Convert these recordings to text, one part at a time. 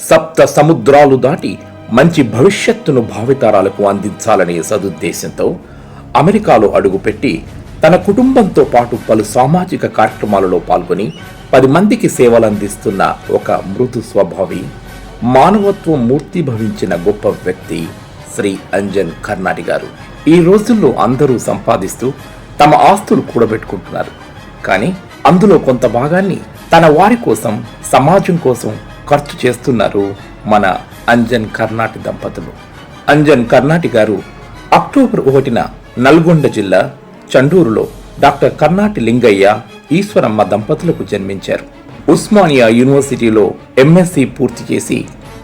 సప్త సముద్రాలు దాటి మంచి భవిష్యత్తును భావితరాలకు అందించాలనే సదుద్దేశంతో అమెరికాలో అడుగుపెట్టి తన కుటుంబంతో పాటు పలు సామాజిక కార్యక్రమాలలో పాల్గొని 10 మందికి సేవలందిస్తున్న ఒక మృదు స్వభావి, మానవత్వం మూర్తిభవించిన గొప్ప వ్యక్తి శ్రీ అంజన్ కర్నాటి గారు. ఈ రోజుల్లో అందరూ సంపాదిస్తూ తమ ఆస్తులు కూడబెట్టుకుంటున్నారు. కానీ అందులో కొంత భాగాన్ని తన వారి కోసం, సమాజం కోసం ఖర్చు చేస్తున్నారు మన అంజన్ కర్నాటి దంపతులు. అంజన్ కర్నాటి గారు అక్టోబర్ 1న నల్గొండ జిల్లా చండూరులో డాక్టర్ కర్నాటి లింగయ్య, ఈశ్వరమ్మ దంపతులకు జన్మించారు. ఉస్మానియా యూనివర్సిటీలో ఎంఎస్సి పూర్తి చేసి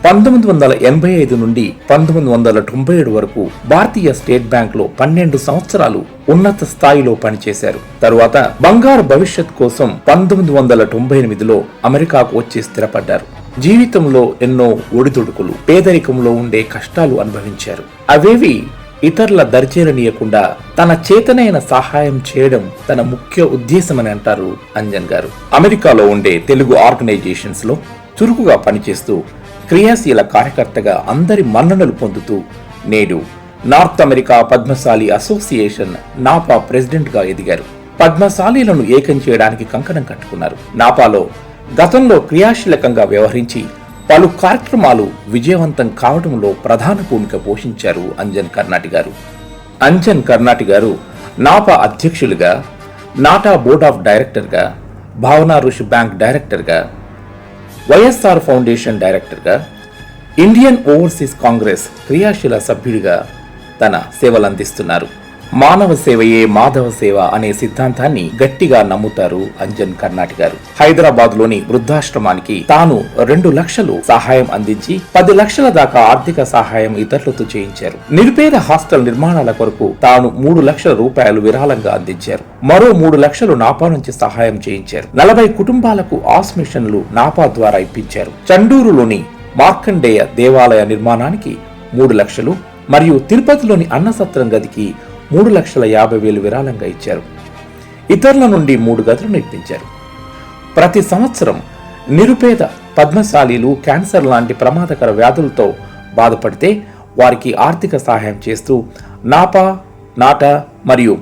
1985 నుండి 1997 వరకు భారతీయ స్టేట్ బ్యాంక్ లో 12 సంవత్సరాలు ఉన్నత స్థాయిలో పనిచేశారు. తరువాత బంగారు భవిష్యత్ కోసం 1998లో అమెరికాకు వచ్చి స్థిరపడ్డారు. జీవితంలో ఎన్నో ఒడిదుడుకులు, పేదరికంలో ఉండే కష్టాలు అనుభవించారు. అవేవి ఇతరుల దరిచేరనీయకుండా తన చేతనైన సహాయం చేయడం తన ముఖ్య ఉద్దేశమని అంటారు అంజన్ గారు. అమెరికాలో ఉండే తెలుగు ఆర్గనైజేషన్స్ లో చురుకుగా పనిచేస్తూ క్రియాశీల కార్యకర్తగా అందరి మన్ననలు పొందుతూ నేడు north America Padmashali association Napa president గా ఎదిగారు. పద్మశాలీలను ఏకం చేయడానికి కంకణం కట్టుకున్నారు. నాపాలో గతంలో క్రియాశీలకంగా వ్యవహరించి పలు కార్యక్రమాలు విజయవంతం కావడంలో ప్రధాన భూమిక పోషించారు అంజన్ కర్నాటి గారు. అంజన్ కర్నాటి గారు నాపా అధ్యక్షులుగా, నాటా బోర్డ్ ఆఫ్ డైరెక్టర్గా, భావనా ఋషి బ్యాంక్ డైరెక్టర్గా, వైఎస్ఆర్ ఫౌండేషన్ డైరెక్టర్గా, ఇండియన్ ఓవర్సీస్ కాంగ్రెస్ క్రియాశీల సభ్యుడిగా తన సేవలందిస్తున్నారు. మానవ సేవయే మాధవ సేవ అనే సిద్ధాంతాన్ని గట్టిగా నమ్ముతారు అంజన్ కర్నాటి గారు. హైదరాబాద్ లోని వృద్ధాశ్రమానికి తాను 2 లక్షలు సహాయం అందించి 10 లక్షల దాకా ఆర్థిక సహాయం ఇతరులతో చేయించారు. నిరుపేద హాస్టల్ నిర్మాణాల కొరకు తాను 3 లక్షల రూపాయలు విరాళంగా అందించారు. మరో 3 లక్షలు నాపా నుంచి సహాయం చేయించారు. 40 కుటుంబాలకు ఆస్ మిషన్లు నాపా ద్వారా ఇప్పించారు. చండూరులోని మార్కండేయ దేవాలయ నిర్మాణానికి 3 లక్షలు మరియు తిరుపతిలోని అన్నసత్రం గదికి 3,50,000 విరాళంగా ఇచ్చారు. ఇతరుల నుండి 3 గదులను ఇప్పించారు. ప్రతి సంవత్సరం నిరుపేద పద్మశాలీలు క్యాన్సర్ లాంటి ప్రమాదకర వ్యాధులతో బాధపడితే వారికి ఆర్థిక సహాయం చేస్తూ నాపా, నాటా మరియు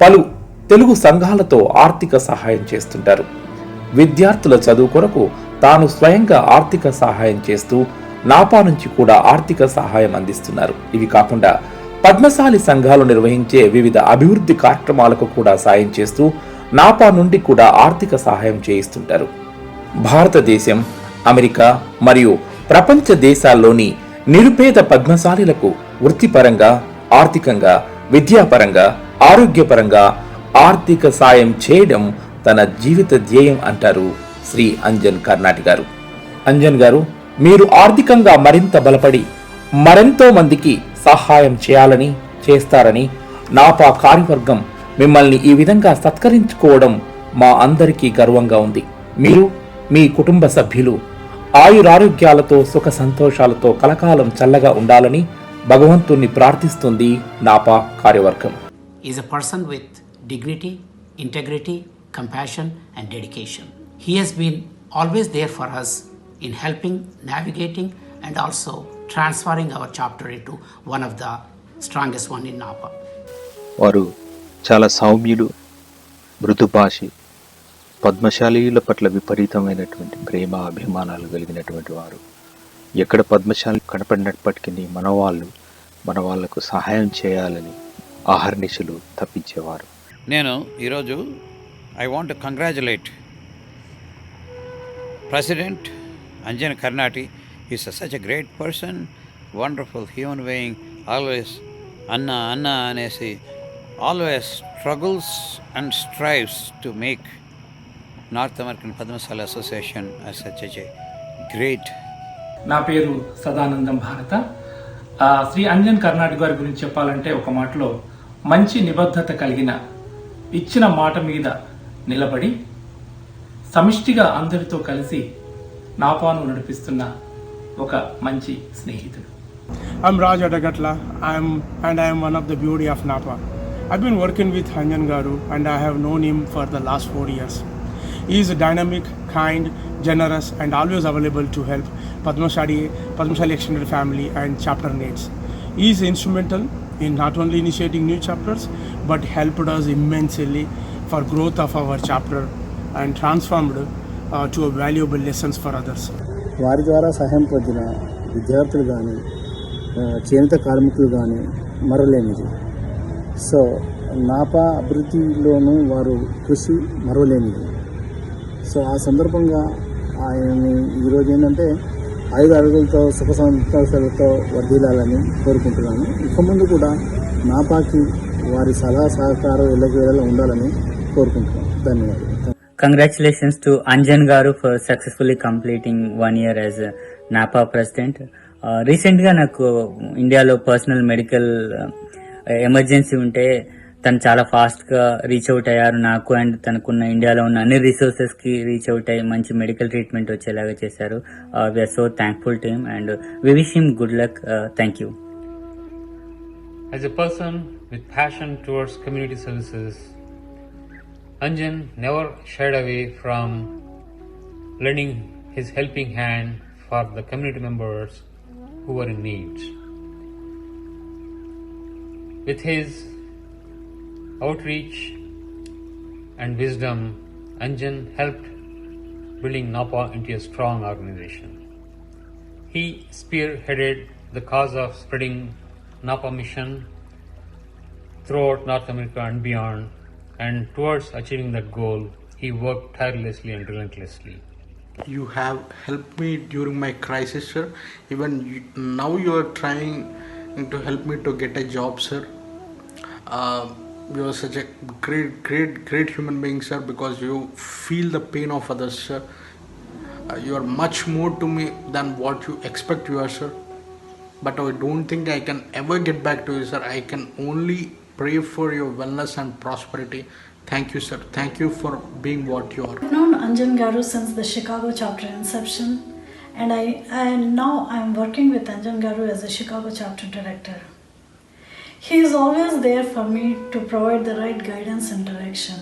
పలు తెలుగు సంఘాలతో ఆర్థిక సహాయం చేస్తుంటారు. విద్యార్థుల చదువు కొరకు తాను స్వయంగా ఆర్థిక సహాయం చేస్తూ నాపా నుంచి కూడా ఆర్థిక సహాయం అందిస్తున్నారు. ఇవి కాకుండా పద్మశాలి సంఘాలు నిర్వహించే వివిధ అభివృద్ధి కార్యక్రమాలకు కూడా సాయం చేస్తూ నాపా నుండి కూడా ఆర్థిక సహాయం చేయిస్తుంటారు. భారతదేశం, అమెరికా మరియు ప్రపంచ దేశాల్లోని నిరుపేద పద్మశాలీలకు వృత్తిపరంగా, ఆర్థికంగా, విద్యాపరంగా, ఆరోగ్యపరంగా ఆర్థిక సాయం చేయడం తన జీవిత ధ్యేయం అంటారు శ్రీ అంజన్ కర్నాటి గారు. అంజన్ గారు, మీరు ఆర్థికంగా మరింత బలపడి మరెంతో మందికి సహాయం చేయాలని, చేస్తారని నాపా కార్యవర్గం మిమ్మల్ని ఈ విధంగా సత్కరించుకోవడం మా అందరికీ గర్వంగా ఉంది. మీరు, మీ కుటుంబ సభ్యులు ఆయురారోగ్యాలతో, సుఖ సంతోషాలతో కలకాలం చల్లగా ఉండాలని భగవంతుణ్ణి ప్రార్థిస్తుంది నాపా కార్యవర్గం. Is a person with dignity, integrity, compassion and dedication. He has been always there for us in helping, navigating and also transferring our chapter into one of the strongest one in Napa. వారు చాలా సౌమ్యులు, మృదుభాషి, పద్మశాలీల పట్ల విపరీతమైనటువంటి ప్రేమ, అభిమానాలు కలిగినటువంటి వారు. ఎక్కడ పద్మశాలి కనపడినప్పటికీ మన వాళ్లకు సహాయం చేయాలని ఆహర్నిశలు తప్పించేవారు. నేను ఈరోజు I want to congratulate President Anjan Karnati. He's such a great person, wonderful human being, always Anna anesi, always struggles and strives to make North American Padmasala Association as such a great. నా పేరు సదానందం భారత. శ్రీ అంజన్ కర్నాటి గారి గురించి చెప్పాలంటే ఒక మాటలో మంచి నిబద్ధత కలిగిన, ఇచ్చిన మాట మీద నిలబడి సమిష్టిగా అందరితో కలిసి నాపాను నడిపిస్తున్న ఒక మంచి స్నేహితుడు. I'm Raj Adagatla. I am one of the beauty of Napa. I've been working with Anjan Garu and I have known him for the last 4 years. He is a dynamic, kind, generous, and always available to help Padmashali extended family and chapter needs. He is instrumental in not only initiating new chapters but helped us immensely for growth of our chapter and transformed to a valuable lessons for others. వారి ద్వారా సహాయం పొందిన విద్యార్థులు కానీ చేనేత కార్మికులు కానీ మరవలేనిది. So Napa అభివృద్ధిలోనూ వారు కృషి మరవలేనిది. సో ఆ సందర్భంగా ఆయన్ని ఈరోజు ఏంటంటే 5 అడుగులతో సుఖ సంతోషాలతో వర్ధిల్లాలని కోరుకుంటున్నాను. ఇక ముందు కూడా నాపాకి వారి సలహా సహకారం ఎల్లవేళలా ఉండాలని కోరుకుంటున్నాను. ధన్యవాదాలు. Congratulations to Anjan Garu for successfully completing 1 year as a NAPA president. రీసెంట్గా నాకు ఇండియాలో పర్సనల్ మెడికల్ ఎమర్జెన్సీ ఉంటే తను చాలా ఫాస్ట్గా రీచ్ అవుట్ అయ్యారు నాకు అండ్ తనకున్న ఇండియాలో ఉన్న అన్ని రిసోర్సెస్కి రీచ్ అవుట్ అయ్యి మంచి మెడికల్ ట్రీట్మెంట్ వచ్చేలాగా చేశారు. We're so thankful to him and we wish him good luck. Thank you. As a person with passion towards community services, Anjan never shied away from lending his helping hand for the community members who were in need. With his outreach and wisdom, Anjan helped building NAPA into a strong organization. He spearheaded the cause of spreading NAPA mission throughout North America and beyond, and towards achieving that goal, he worked tirelessly and relentlessly. You have helped me during my crisis, sir. Even now you are trying to help me to get a job, sir. You are such a great human being, sir, because you feel the pain of others, sir. You are much more to me than what you expect you are, sir. But I don't think I can ever get back to you, sir. I can only pray for your wellness and prosperity. Thank you, sir. Thank you for being what you are. I've known Anjan Garu since the Chicago chapter inception, and now I'm working with Anjan Garu as a Chicago chapter director. He is always there for me to provide the right guidance and direction.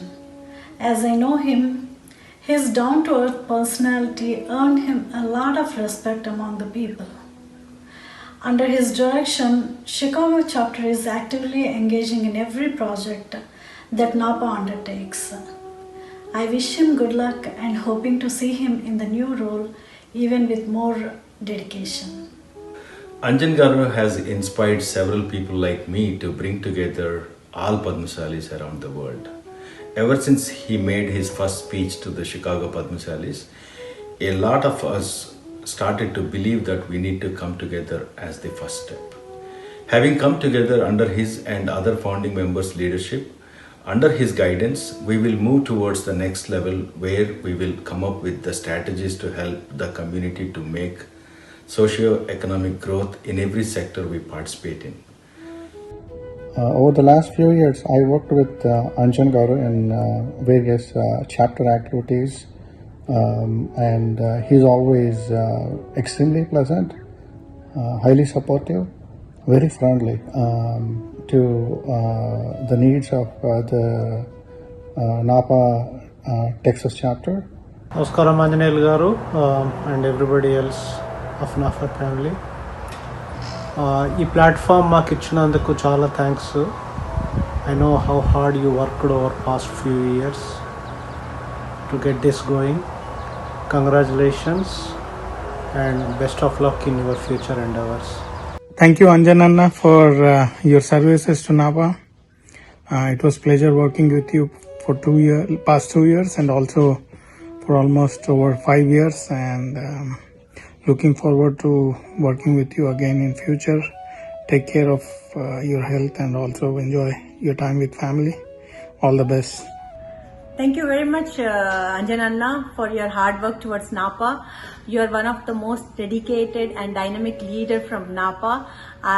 As I know him, his down-to-earth personality earned him a lot of respect among the people. Under his direction, Chicago chapter is actively engaging in every project that NAPA undertakes. I wish him good luck and hoping to see him in the new role even with more dedication. Anjan Garu has inspired several people like me to bring together all Padmashalis around the world. Ever since he made his first speech to the Chicago Padmashalis, a lot of us started to believe that we need to come together as the first step. Having come together under his and other founding members' leadership, under his guidance, we will move towards the next level where we will come up with the strategies to help the community to make socio-economic growth in every sector we participate in. Over the last few years, I worked with Anjan Garu in various chapter activities, and he's always extremely pleasant, highly supportive, very friendly to the needs of the NAPA Texas chapter. Namaskaram Anjaneyal Garu and everybody else of NAPA family. ఈ platform మాకు ఇచ్చినందుకు చాలా thanks. I know how hard you worked over past few years to get this going. Congratulations and best of luck in your future endeavors. Thank you, Anjan Anna, for your services to NAPA. It was pleasure working with you for past 2 years and also for almost over 5 years, and looking forward to working with you again in future. Take care of your health and also enjoy your time with family. All the best. Thank you very much, Anjan Anna, for your hard work towards NAPA. You are one of the most dedicated and dynamic leader from NAPA.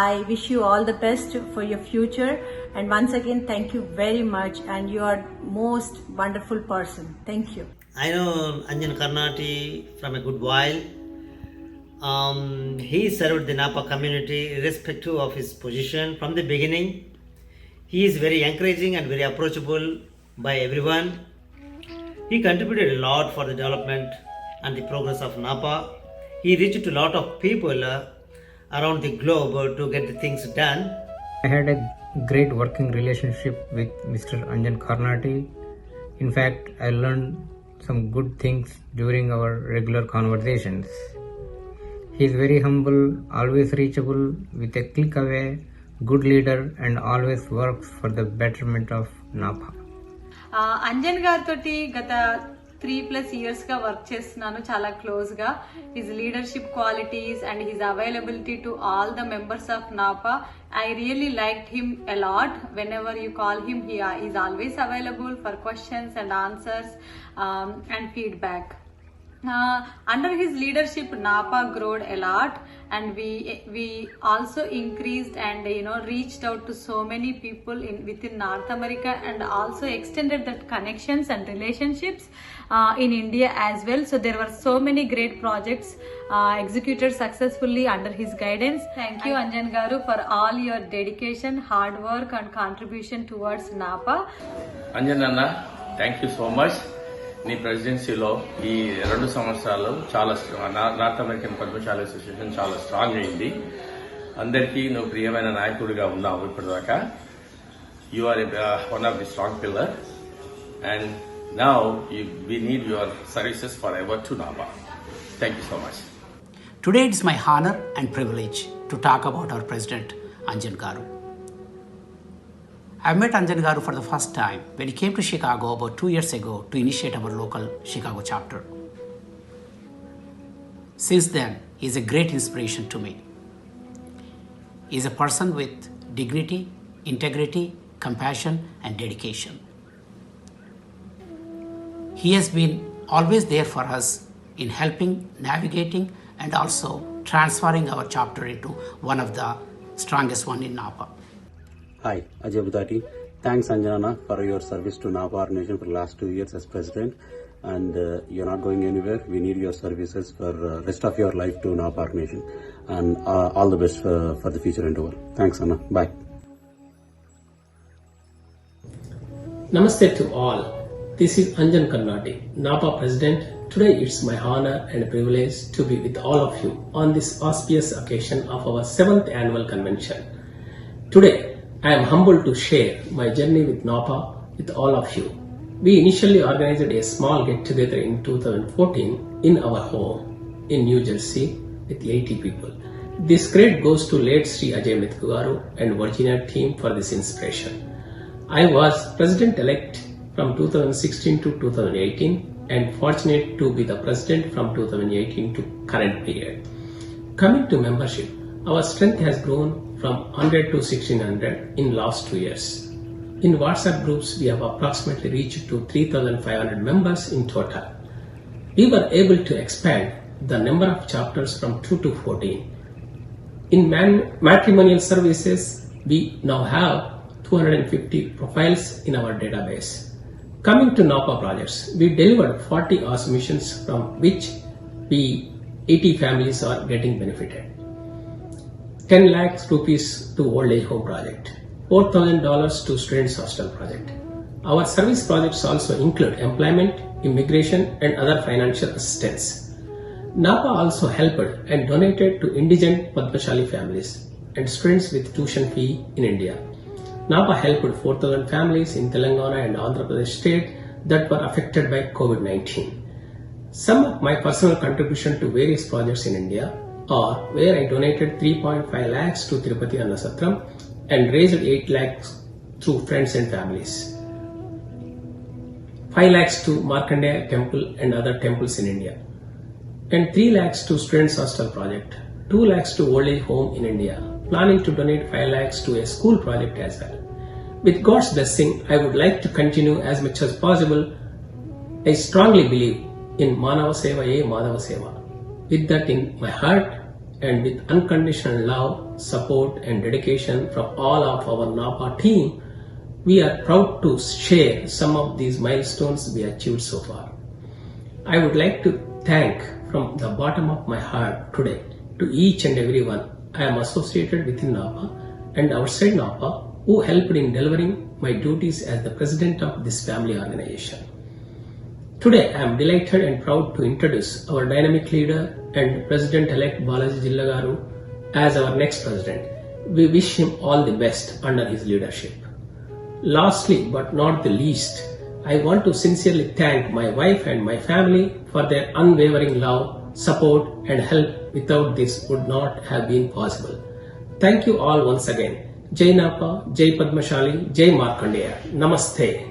I wish you all the best for your future. And once again, thank you very much. And you are most wonderful person. Thank you. I know Anjan Karnati from a good while. He served the NAPA community irrespective of his position from the beginning. He is very encouraging and very approachable by everyone. He contributed a lot for the development and the progress of Napa. He reached to a lot of people around the globe to get the things done. I had a great working relationship with Mr. Anjan Karnati. In fact, I learned some good things during our regular conversations. He is very humble, always reachable, with a click away, good leader, and always works for the betterment of Napa. Anjan గారితో గత 3+ years గా work చేస్తున్నాను చాలా close గా. His leadership qualities and his availability to all the members of Napa. I really liked him a lot. Whenever you call him, he is always available for questions and answers and feedback. Under his leadership, Napa growed a lot, and we also increased and reached out to so many people within North America, and also extended that connections and relationships in India as well. So there were so many great projects executed successfully under his guidance. Thank you, Anjan Garu, for all your dedication, hard work, and contribution towards Napa. Anjan Anna, thank you so much. నీ ప్రెసిడెన్సీలో ఈ 2 సంవత్సరాలు చాలా North American Padmashali association చాలా strong అయింది. అందరికీ నువ్వు ప్రియమైన నాయకుడిగా ఉన్నావు ఇప్పటిదాకా. You are one of the strong pillar, and now we need your services forever to Napa. Thank you so much. Today it is my honor and privilege to talk about our President Anjan Garu. I met Anjan Garu for the first time when he came to Chicago about 2 years ago to initiate our local Chicago chapter. Since then, he is a great inspiration to me. He is a person with dignity, integrity, compassion, and dedication. He has been always there for us in helping, navigating, and also transferring our chapter into one of the strongest one in Napa. Hi, Ajay Budati. Thanks, Anjana, for your service to Napa organization for the last 2 years as president. And you're not going anywhere. We need your services for rest of your life to Napa organization. And all the best for the future endeavor. Thanks, Anna. Bye. Namaste to all. This is Anjan Karnati, Napa president. Today it's my honor and privilege to be with all of you on this auspicious occasion of our 7th annual convention. Today, I am humbled to share my journey with Napa with all of you. We initially organized a small get-together in 2014 in our home in New Jersey with 80 people. This credit goes to late Sri Ajay Garu and Virginia team for this inspiration. I was president-elect from 2016 to 2018 and fortunate to be the president from 2018 to current period. Coming to membership, our strength has grown from 100 to 1600 in last 2 years. In WhatsApp groups, we have approximately reached to 3,500 members in total. We were able to expand the number of chapters from 2 to 14. In matrimonial services, we now have 250 profiles in our database. Coming to Napa projects, we delivered 40 awesome missions from which 80 families are getting benefited. 10 lakhs rupees to old age home project, $4,000 to students hostel project. Our service projects also include employment, immigration, and other financial assistance. Napa also helped and donated to indigent Padmashali families and students with tuition fee in India. Napa helped 4,000 families in Telangana and Andhra Pradesh state that were affected by COVID-19. Some of my personal contribution to various projects in India are where I donated 3.5 lakhs to Tirupati Annasatram and raised 8 lakhs through friends and families. 5 lakhs to Markandeya temple and other temples in India. And 3 lakhs to Students Hostel project. 2 lakhs to Old Age Home in India. Planning to donate 5 lakhs to a school project as well. With God's blessing, I would like to continue as much as possible. I strongly believe in Manava Seva Ye Madhava Seva. With that in my heart and with unconditional love, support and dedication from all of our Napa team, we are proud to share some of these milestones we achieved so far. I would like to thank from the bottom of my heart today to each and everyone I am associated within Napa and outside Napa who helped in delivering my duties as the president of this family organization. Today, I am delighted and proud to introduce our dynamic leader and President-elect Balaji Jillagaru as our next president. We wish him all the best under his leadership. Lastly, but not the least, I want to sincerely thank my wife and my family for their unwavering love, support and help. Without this would not have been possible. Thank you all once again. Jai Napa, Jai Padmashali, Jai Markandeya. Namaste.